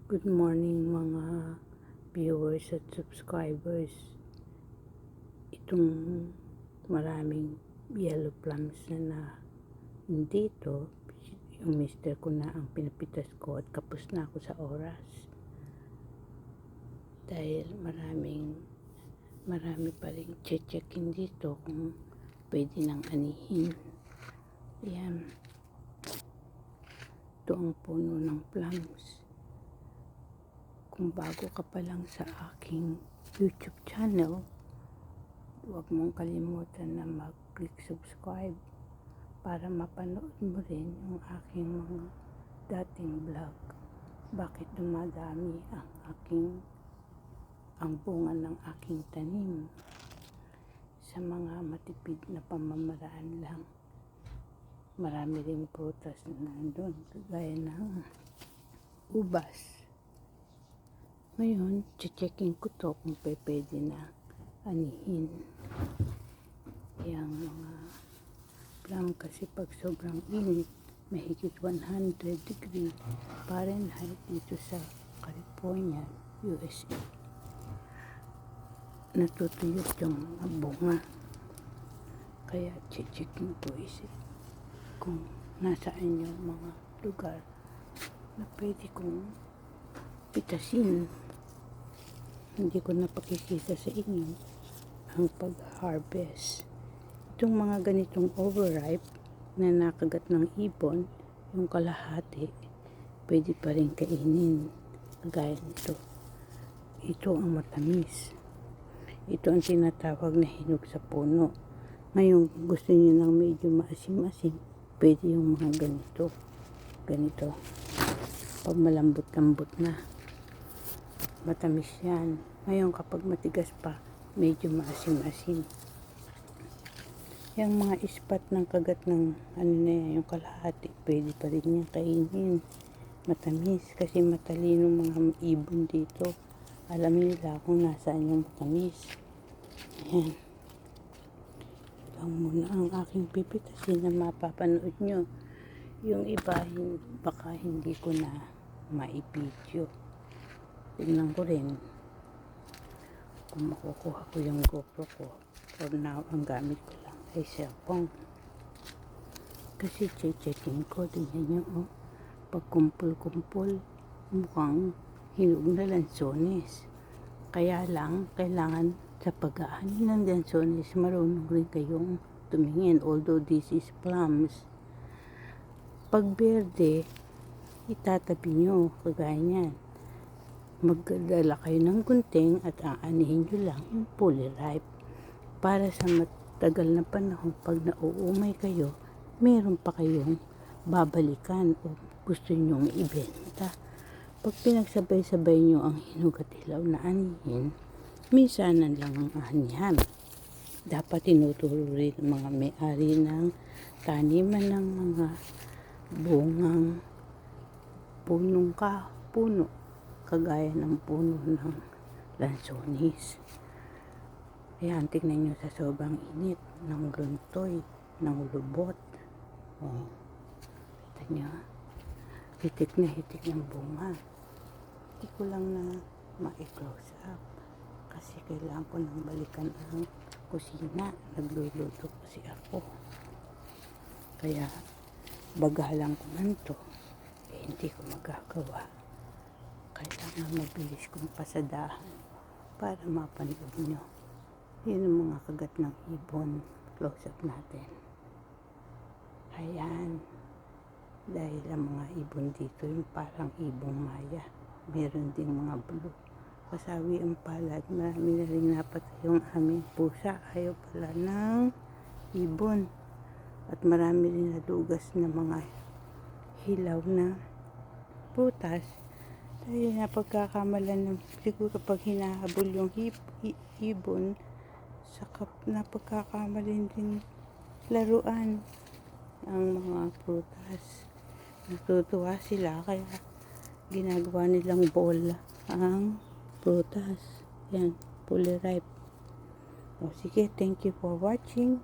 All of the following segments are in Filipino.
Good morning mga viewers at subscribers. Itong maraming yellow plums na dito, yung mister ko na ang pinapitas ko at kapos na ako sa oras. Dahil marami pa rin checkin dito kung pwede nang anihin. Ayan. Ito ang puno ng plums. Kung bago ka pa lang sa aking YouTube channel, huwag mong kalimutan na mag-click subscribe para mapanood mo rin yung aking mga dating vlog. Bakit dumadami ang bunga ng aking tanim sa mga matipid na pamamaraan lang. Marami ring prutas na nandun, kagaya ng ubas. Ngayon, checkin ko to kung pwede na anihin. Yang mga plum kasi pag sobrang init, mahigit 100 degree Fahrenheit dito sa California, USA. Natutuyot yung mga bunga. Kaya checkin ko kung nasaan yung mga lugar na pwede kong pitasin. Hindi ko napakikita sa inyo ang pag-harvest. Itong mga ganitong overripe na nakagat ng ibon, yung kalahati, pwede pa rin kainin. Gaya nito. Ito ang matamis. Ito ang tinatawag na hinog sa puno. Ngayon, gusto niyo ng medyo maasim-asim, pwede yung mga ganito. Ganito. Pag malambot-lambot na, matamis yan. Ngayon, kapag matigas pa, medyo maasim-asim. Yung mga ispat ng kagat ng yung kalahati, pwede pa rin yan kainin. Matamis, kasi matalino mga ibon dito. Alam nila kung nasaan yung matamis. Ayan. Ito muna ang aking pipitasin na mapapanood nyo. Yung iba, baka hindi ko na maipidyo. Tignan ko rin kung makukuha ko yung GoPro ko. For now, ang gamit ko lang ay cellphone. Kasi checkin ko, tignan nyo, oh, pag kumpul-kumpul, mukhang hinog na lansones. Kaya lang, kailangan sa pag-aani ng lansones, marunong rin kayong tumingin. Although this is plums. Pag berde, itatabi nyo, kagaya niyan. Magdala kayo ng gunting at aanihin nyo lang yung fully ripe. Para sa matagal na panahon, pag nauumay kayo, meron pa kayong babalikan o gusto nyong ibenta. Pag pinagsabay-sabay nyo ang hinog at hilaw na anihin, minsanan lang ang anihan. Dapat tinuturo rin ang mga may-ari ng taniman ng mga bungang puno, kagaya ng puno ng lansones. Ayan, tignan nyo sa sobrang init ng gruntoy, ng lubot. Oh, kita nyo, hitik na hitik ng bunga. Hindi ko lang na ma-close up kasi kailangan ko nang balikan ang kusina. Nagluluto kasi ako. Kaya bagalang ko man to, hindi ko magagawa. Kailangan mabilis kong pasadahan para mapanood nyo. Yun ang mga kagat ng ibon. Close up natin. Ayan. Dahil ang mga ibon dito yung parang ibong maya. Meron ding mga blue. Pasawi ang palad. Marami na rin napatay yung aming pusa. Ayaw pala ng ibon. At marami rin nadugas na mga hilaw na prutas. Dahil napagkakamalan ng siguro pag hinahabol yung ibon, saka napagkakamalan din laruan ang mga prutas. Natutuwa sila kaya ginagawa nilang ball ang prutas. Yan, fully ripe. O sige, thank you for watching.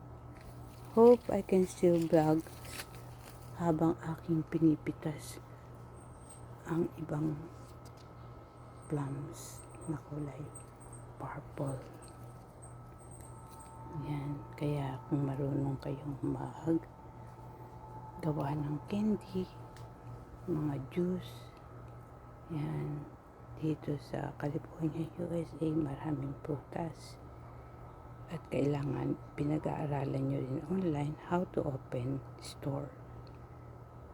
Hope I can still vlog habang aking pinipitas ang ibang plums na kulay purple. Yan, kaya kung marunong kayong gawa ng candy, mga juice, yan, dito sa California, USA, maraming prutas. At kailangan pinag-aaralan nyo rin online how to open store.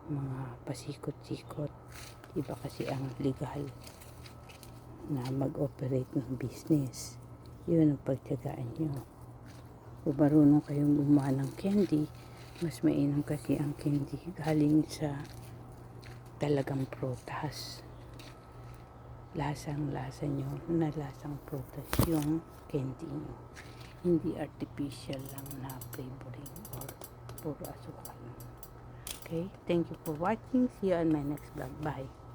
Mga pasikot-sikot. Iba kasi ang legal na mag-operate ng business. Yun ang pagtiyagaan nyo. Kung marunong kayong gumawa ng candy, mas mainam kasi ang candy galing sa talagang prutas. Lasang-lasa nyo na lasang prutas yung candy nyo. Hindi artificial lang na flavoring or puro asukal. Okay? Thank you for watching. See you on my next vlog. Bye.